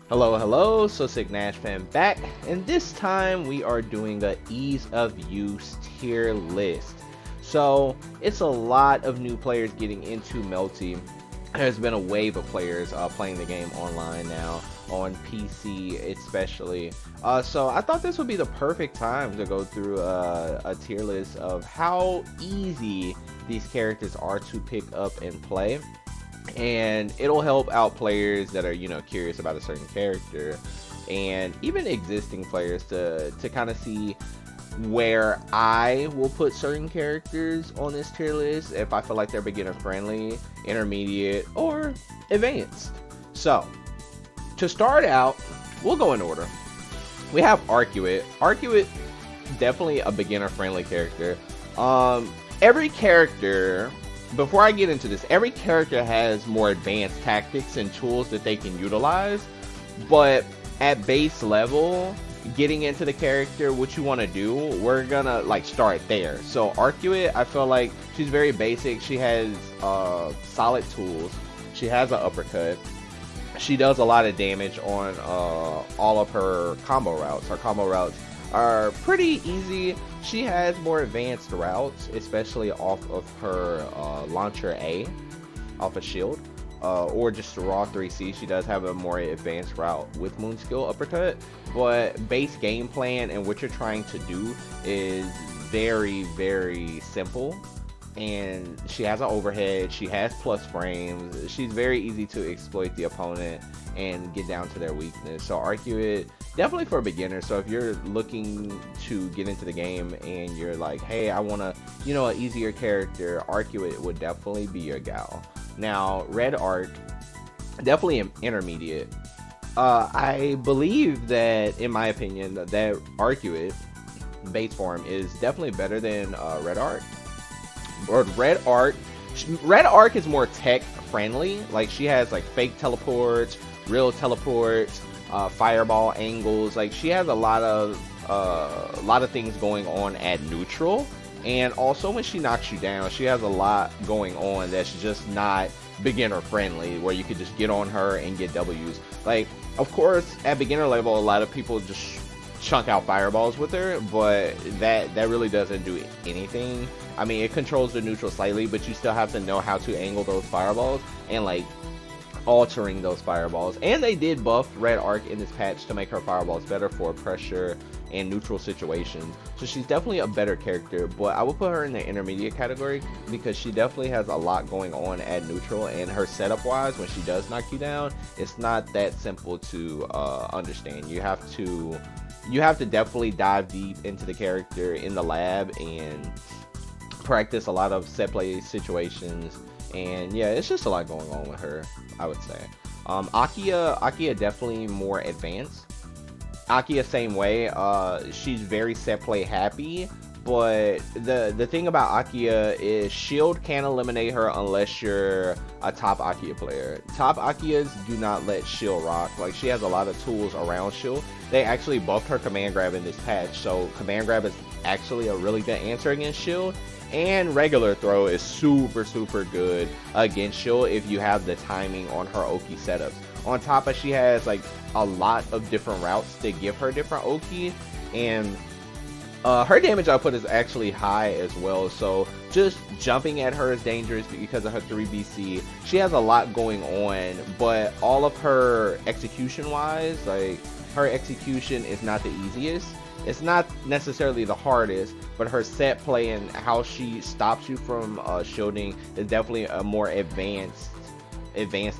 Hello, so Sick Nash fan back, and this time we are doing a ease of use tier list. So it's a lot of new players getting into Melty. There's been a wave of players playing the game online now, on PC especially. So I thought this would be the perfect time to go through a tier list of how easy these characters are to pick up and play. And it'll help out players that are, curious about a certain character, and even existing players to kind of see where I will put certain characters on this tier list if I feel like they're beginner friendly, intermediate, or advanced. So to start out, we'll go in order. We have Arcueid. Arcueid, definitely a beginner friendly character. Every character, before I get into this, every character has more advanced tactics and tools that they can utilize, but at base level, getting into the character, what you want to do, we're gonna start there. So Arcueid, I feel like she's very basic. She has solid tools. She has an uppercut. She does a lot of damage on all of her combo routes. Her combo routes are pretty easy. She has more advanced routes, especially off of her launcher A, off a shield, or just a raw 3C. She does have a more advanced route with Moon Skill Uppercut, but base game plan and what you're trying to do is very, very simple. And she has an overhead, she has plus frames, she's very easy to exploit the opponent and get down to their weakness. So Arcueid, definitely for a beginner. So if you're looking to get into the game and you're like, hey, I want to, an easier character, Arcueid would definitely be your gal. Now, Red Arc, definitely an intermediate. I believe that, in my opinion, that Arcueid base form is definitely better than Red Arc. Or Red Arc is more tech friendly. Like, she has fake teleports, real teleports, fireball angles. Like, she has a lot of things going on at neutral, and also when she knocks you down, she has a lot going on that's just not beginner friendly, where you could just get on her and get W's. Like, of course, at beginner level, a lot of people just chunk out fireballs with her, but that really doesn't do anything. I mean, it controls the neutral slightly, but you still have to know how to angle those fireballs and altering those fireballs. And they did buff Red Arc in this patch to make her fireballs better for pressure and neutral situations. So she's definitely a better character, but I would put her in the intermediate category because she definitely has a lot going on at neutral, and her setup wise, when she does knock you down, it's not that simple to understand. You have to definitely dive deep into the character in the lab and practice a lot of set play situations, and yeah, it's just a lot going on with her, I would say. Akiha definitely more advanced. Akiha same way. She's very set play happy, but the thing about Akiha is shield can't eliminate her unless you're a top Akiha player. Top Akihas do not let shield rock. Like, she has a lot of tools around shield. They actually buffed her command grab in this patch, so command grab is actually a really good answer against shield. And regular throw is super good against shield if you have the timing on her Oki setups. On top of, she has a lot of different routes to give her different Oki, and her damage output is actually high as well. So just jumping at her is dangerous because of her 3BC. She has a lot going on, but all of her execution wise, her execution is not the easiest. It's not necessarily the hardest, but her set play and how she stops you from shielding is definitely a more advanced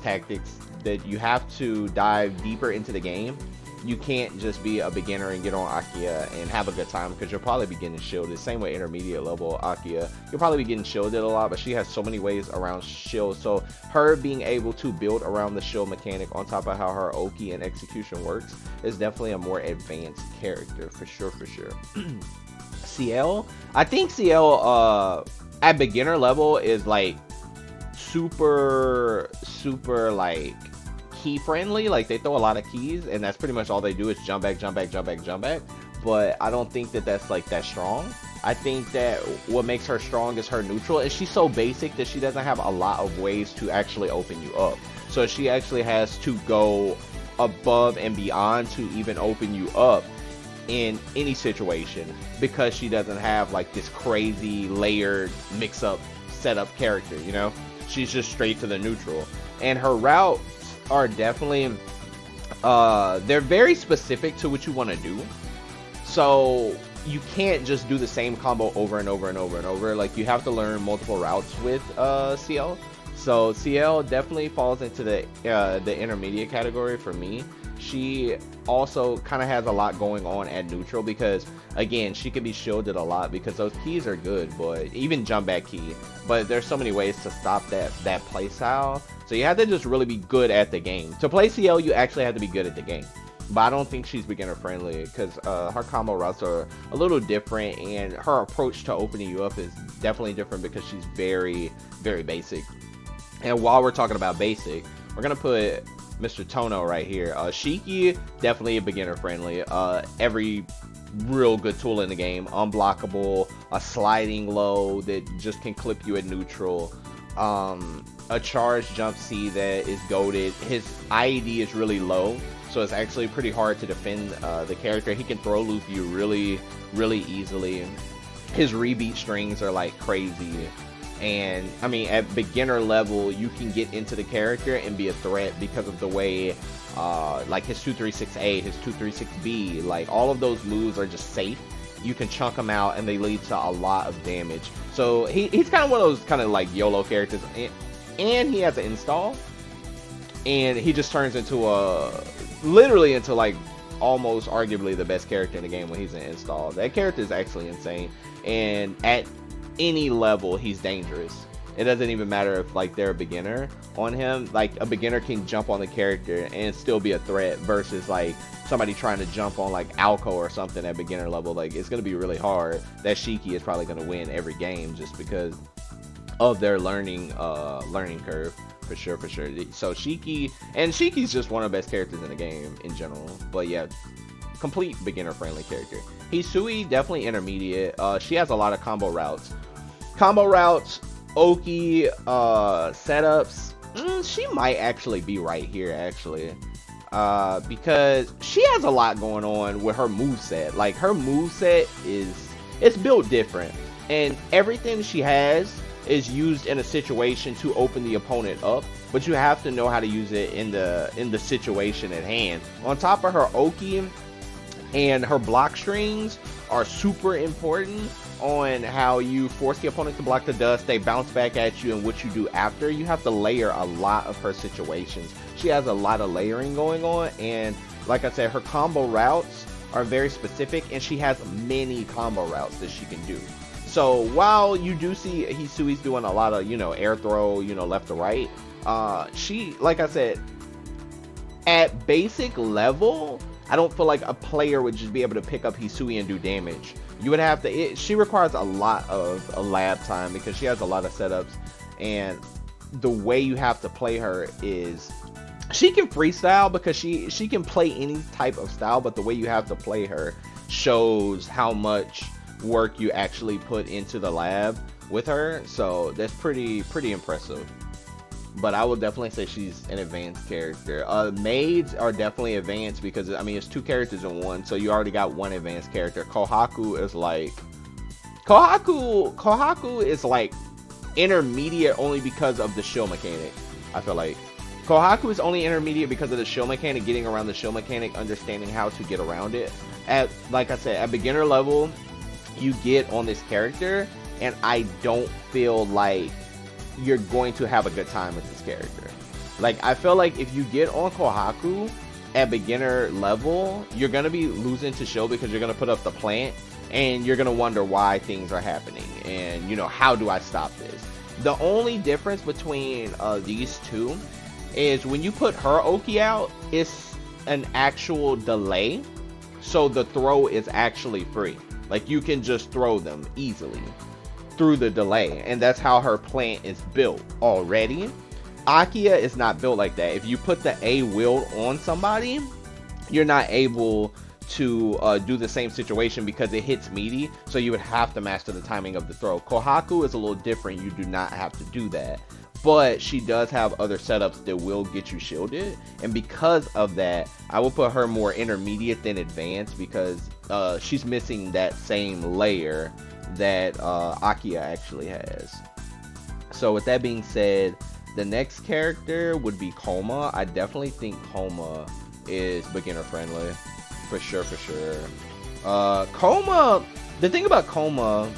tactics that you have to dive deeper into the game. You can't just be a beginner and get on Akiha and have a good time, because you'll probably be getting shielded. Same way intermediate level Akiha, you'll probably be getting shielded a lot, but she has so many ways around shield. So her being able to build around the shield mechanic on top of how her Oki and execution works is definitely a more advanced character for sure. Ciel, I think Ciel at beginner level is super key friendly. They throw a lot of keys, and that's pretty much all they do is jump back. But I don't think that that's that strong. I think that what makes her strong is her neutral, and she's so basic that she doesn't have a lot of ways to actually open you up. So she actually has to go above and beyond to even open you up in any situation, because she doesn't have like this crazy layered mix up setup character, you know. She's just straight to the neutral, and her routes are definitely they're very specific to what you want to do, so you can't just do the same combo over and over and over and over. Like, you have to learn multiple routes with Ciel. So Ciel definitely falls into the intermediate category for me. She also kind of has a lot going on at neutral, because again, she can be shielded a lot because those keys are good, but even jump back key, but there's so many ways to stop that play style. So you have to just really be good at the game. To play Ciel, you actually have to be good at the game. But I don't think she's beginner friendly, because her combo routes are a little different, and her approach to opening you up is definitely different because she's very, very basic. And while we're talking about basic, we're gonna put Mr. Tono right here. Shiki, definitely a beginner friendly. Every real good tool in the game. Unblockable, a sliding low that just can clip you at neutral. A charge jump C that is goated. His IED is really low, so it's actually pretty hard to defend the character. He can throw loop you really, really easily. His rebeat strings are like crazy. And I mean, at beginner level, you can get into the character and be a threat because of the way like his 236A, his 236B, like all of those moves are just safe. You can chunk them out and they lead to a lot of damage. So he's kind of one of those kind of like YOLO characters, and he has an install, and he just turns into literally into like almost arguably the best character in the game when he's in install. That character is actually insane, and at any level he's dangerous. It doesn't even matter if like they're a beginner on him. Like, a beginner can jump on the character and still be a threat, versus like somebody trying to jump on like Alco or something at beginner level. Like, it's going to be really hard. That Shiki is probably going to win every game just because of their learning curve, for sure. So Shiki's just one of the best characters in the game in general. But yeah, complete beginner friendly character. Hisui, definitely intermediate. She has a lot of combo routes, Oki, setups. She might actually be right here, actually, because she has a lot going on with her moveset. Like, her moveset it's built different, and everything she has is used in a situation to open the opponent up, but you have to know how to use it in the situation at hand. On top of her Oki and her block strings are super important on how you force the opponent to block the dust, they bounce back at you, and what you do after. You have to layer a lot of her situations. She has a lot of layering going on, and like I said, her combo routes are very specific, and she has many combo routes that she can do. So while you do see Hisui's doing a lot of, you know, air throw, you know, left to right, she, like I said, at basic level, I don't feel like a player would just be able to pick up Hisui and do damage. You would have to, she requires a lot of lab time because she has a lot of setups, and the way you have to play her is, she can freestyle because she can play any type of style, but the way you have to play her shows how much work you actually put into the lab with her. So that's pretty impressive. But I would definitely say she's an advanced character. Maids are definitely advanced because, I mean, it's two characters in one, so you already got one advanced character. Kohaku is like intermediate only because of the shield mechanic. I feel like Kohaku is only intermediate because of the shield mechanic, getting around the shield mechanic, understanding how to get around it. At, like I said, at beginner level, you get on this character, and I don't feel like you're going to have a good time with this character. Like, I feel like if you get on Kohaku at beginner level, you're going to be losing to shield because you're going to put up the plant, and you're going to wonder why things are happening, and, you know, how do I stop this? The only difference between these two is when you put her Oki out, it's an actual delay, so the throw is actually free. Like, you can just throw them easily through the delay, and that's how her plant is built already. Akiha is not built like that. If you put the A wield on somebody, you're not able to do the same situation because it hits meaty, so you would have to master the timing of the throw. Kohaku is a little different. You do not have to do that, but she does have other setups that will get you shielded, and because of that, I will put her more intermediate than advanced, because she's missing that same layer that Akiha actually has. So with that being said, the next character would be Kouma. I definitely think Kouma is beginner friendly, for sure. Kouma, the thing about Kouma,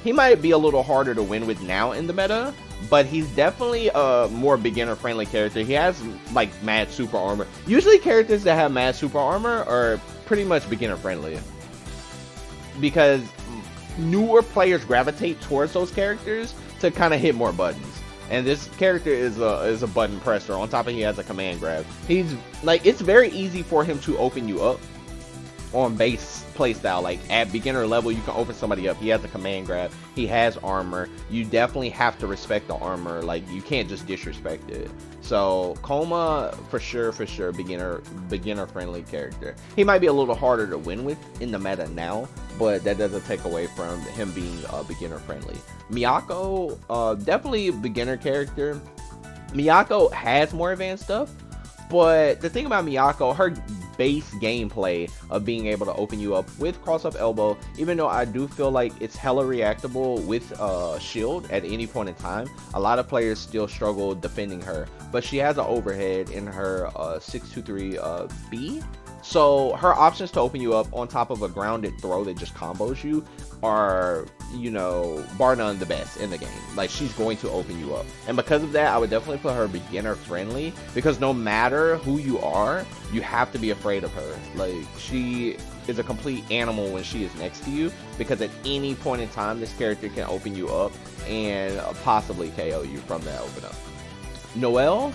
he might be a little harder to win with now in the meta, but he's definitely a more beginner friendly character. He has like mad super armor. Usually characters that have mad super armor are pretty much beginner friendly, because newer players gravitate towards those characters to kind of hit more buttons. And this character is a button presser. On top of he has a command grab. He's like, it's very easy for him to open you up on base playstyle. Like at beginner level, you can open somebody up. He has a command grab. He has armor. You definitely have to respect the armor. Like you can't just disrespect it. So Kouma for sure beginner friendly character. He might be a little harder to win with in the meta now, but that doesn't take away from him being beginner friendly. Miyako, definitely a beginner character. Miyako has more advanced stuff, but the thing about Miyako, her base gameplay of being able to open you up with cross-up elbow, even though I do feel like it's hella reactable with shield at any point in time, a lot of players still struggle defending her, but she has an overhead in her 623 B. So her options to open you up on top of a grounded throw that just combos you are, you know, bar none the best in the game. Like she's going to open you up, and because of that, I would definitely put her beginner friendly, because no matter who you are, you have to be afraid of her. Like she is a complete animal when she is next to you, because at any point in time this character can open you up and possibly KO you from that open up. Noel,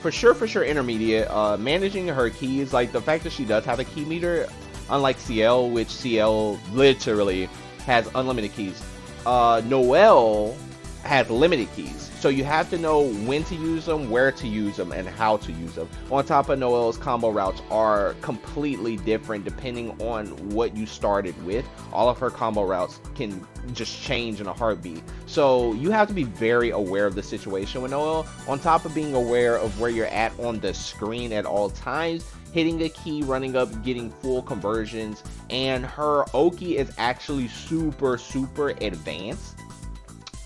for sure intermediate. Managing her keys, like the fact that she does have a key meter, unlike Ciel, which Ciel literally has unlimited keys. Noel has limited keys, so you have to know when to use them, where to use them, and how to use them. On top of, Noel's combo routes are completely different depending on what you started with. All of her combo routes can just change in a heartbeat, so you have to be very aware of the situation with Noel, on top of being aware of where you're at on the screen at all times, hitting a key, running up, getting full conversions. And her Oki is actually super advanced.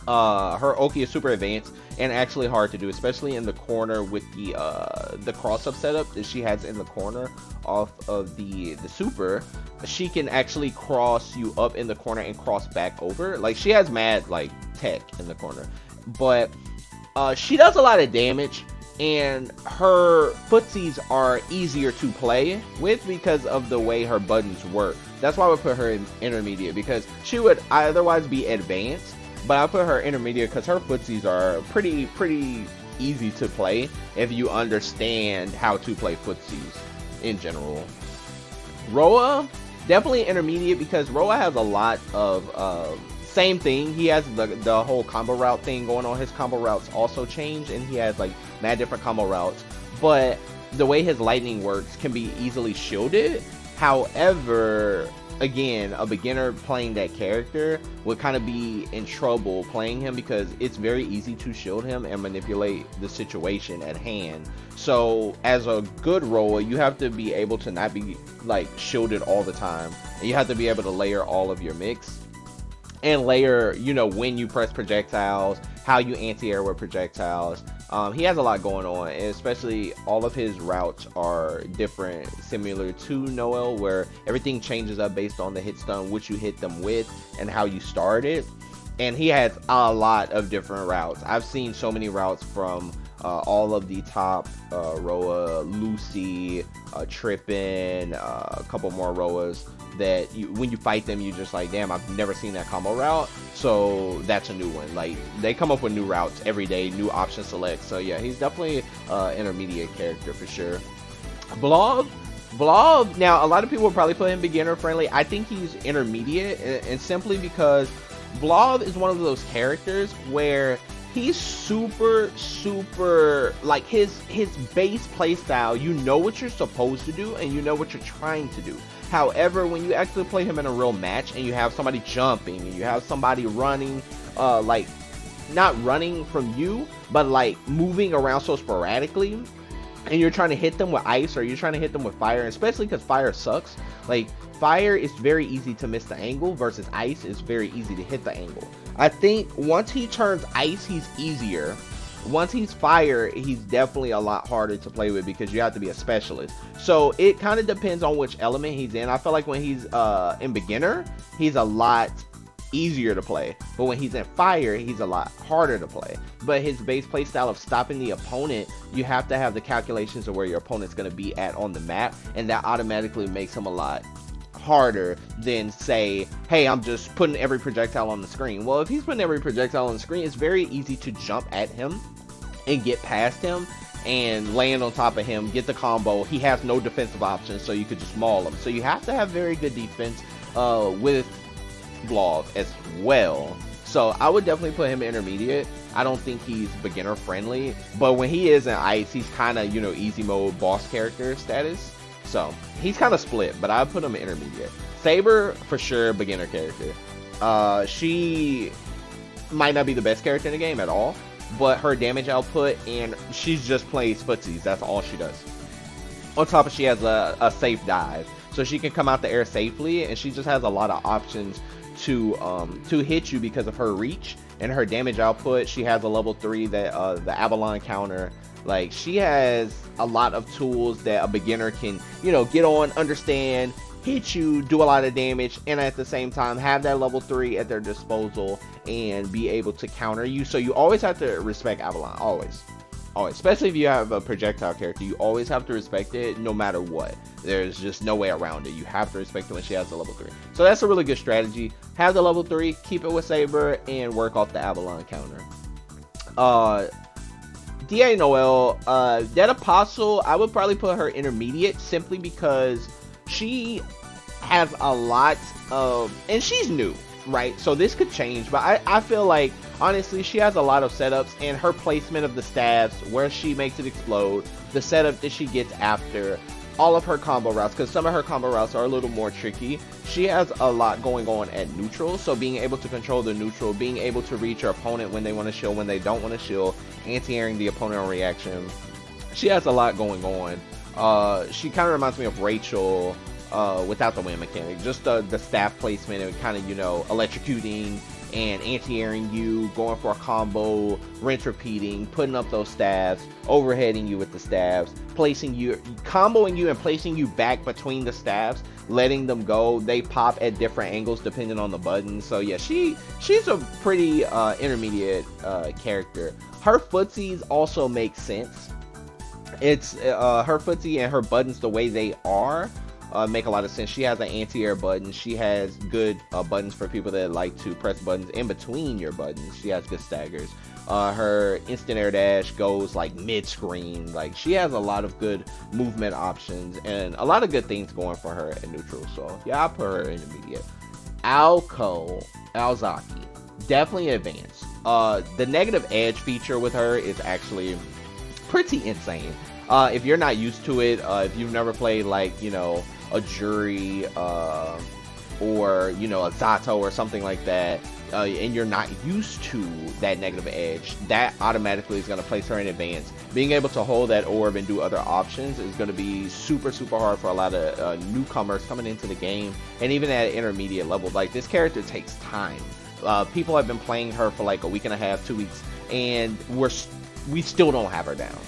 Her Oki is super advanced and actually hard to do, especially in the corner with the cross-up setup that she has in the corner off of the super. She can actually cross you up in the corner and cross back over. Like she has mad like tech in the corner, but she does a lot of damage, and her footsies are easier to play with because of the way her buttons work. That's why I would put her in intermediate, because she would otherwise be advanced, but I put her intermediate because her footsies are pretty easy to play if you understand how to play footsies in general. Roa, definitely intermediate, because Roa has a lot of same thing. He has the whole combo route thing going on. His combo routes also change, and he has like mad different combo routes, but the way his lightning works can be easily shielded. However, again, a beginner playing that character would kind of be in trouble playing him, because it's very easy to shield him and manipulate the situation at hand. So as a good roller, you have to be able to not be like shielded all the time, and you have to be able to layer all of your mix and layer, you know, when you press projectiles, how you anti-air with projectiles. He has a lot going on, and especially all of his routes are different, similar to Noel, where everything changes up based on the hit stun, which you hit them with, and how you started. And he has a lot of different routes. I've seen so many routes from all of the top Roa, Lucy, Trippin, a couple more Roas that when you fight them, you just like, damn, I've never seen that combo route. So that's a new one. Like they come up with new routes every day, new option select. So yeah, he's definitely intermediate character for sure. Vlov, now a lot of people will probably put him beginner friendly. I think he's intermediate, and simply because Vlov is one of those characters where he's super like his base playstyle, you know what you're supposed to do and you know what you're trying to do. However, when you actually play him in a real match and you have somebody jumping and you have somebody running, like not running from you, but like moving around so sporadically, and you're trying to hit them with ice or you're trying to hit them with fire, especially because fire sucks. Like fire is very easy to miss the angle versus ice is very easy to hit the angle. I think once he turns ice, he's easier. Once he's fire, he's definitely a lot harder to play with because you have to be a specialist. So it kind of depends on which element he's in. I feel like when he's in beginner, he's a lot easier to play, but when he's in fire, he's a lot harder to play. But his base play style of stopping the opponent, you have to have the calculations of where your opponent's going to be at on the map, and that automatically makes him a lot harder than say, hey, I'm just putting every projectile on the screen. Well, if he's putting every projectile on the screen, it's very easy to jump at him and get past him and land on top of him, get the combo. He has no defensive options, so you could just maul him. So you have to have very good defense with Vlov as well. So I would definitely put him intermediate. I don't think he's beginner friendly, but when he is in ice, he's kind of, you know, easy mode boss character status. So he's kind of split, but I would put him intermediate. Saber for sure beginner character. She might not be the best character in the game at all, but her damage output, and she's just plays footsies. That's all she does. On top of, she has a safe dive, so she can come out the air safely, and she just has a lot of options to hit you because of her reach and her damage output. She has a level 3 that the Avalon counter. Like, she has a lot of tools that a beginner can, you know, get on, understand, hit you, do a lot of damage, and at the same time have that level 3 at their disposal and be able to counter you. So you always have to respect Avalon, always. Especially if you have a projectile character, you always have to respect it no matter what. There's just no way around it. You have to respect it when she has the level 3. So that's a really good strategy. Have the level 3, keep it with Saber, and work off the Avalon counter. DA Noel, Dead Apostle, I would probably put her intermediate simply because she has a lot of, and she's new, right? So this could change, but I feel like, honestly, she has a lot of setups, and her placement of the staves, where she makes it explode, the setup that she gets after, all of her combo routes, because some of her combo routes are a little more tricky. She has a lot going on at neutral, so being able to control the neutral, being able to reach your opponent when they want to shield, when they don't want to shield, anti-airing the opponent on reaction. She has a lot going on. She kind of reminds me of Rachel without the win mechanic, just the staff placement and kind of, you know, electrocuting and anti-airing you, going for a combo, rinse repeating, putting up those stabs, overheading you with the stabs, placing you, comboing you and placing you back between the stabs, letting them go. They pop at different angles depending on the button. So yeah, she's a pretty intermediate character. Her footsies also make sense. It's her footsie and her buttons, the way they are, make a lot of sense. She has an anti-air button. She has good buttons for people that like to press buttons in between your buttons. She has good staggers. Her instant air dash goes like mid-screen. Like, she has a lot of good movement options and a lot of good things going for her at neutral. So yeah, I'll put her intermediate. Alciel, definitely advanced. The negative edge feature with her is actually pretty insane. If you're not used to it, if you've never played, like, you know, a Jury or, you know, a Zato or something like that, and you're not used to that negative edge, that automatically is going to place her in advance. Being able to hold that orb and do other options is going to be super hard for a lot of newcomers coming into the game, and even at intermediate level. Like, this character takes time. People have been playing her for like a week and a half, 2 weeks, and we still don't have her down.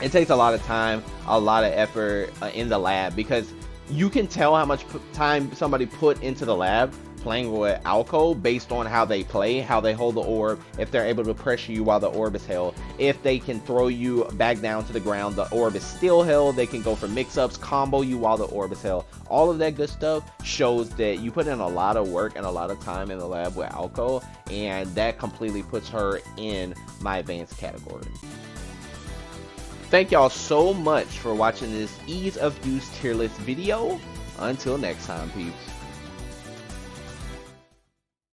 It takes a lot of time, a lot of effort in the lab, because you can tell how much time somebody put into the lab playing with Alciel based on how they play, how they hold the orb, if they're able to pressure you while the orb is held, if they can throw you back down to the ground, the orb is still held, they can go for mix-ups, combo you while the orb is held. All of that good stuff shows that you put in a lot of work and a lot of time in the lab with Alciel, and that completely puts her in my advanced category. Thank y'all so much for watching this ease of use tier list video. Until next time, peeps.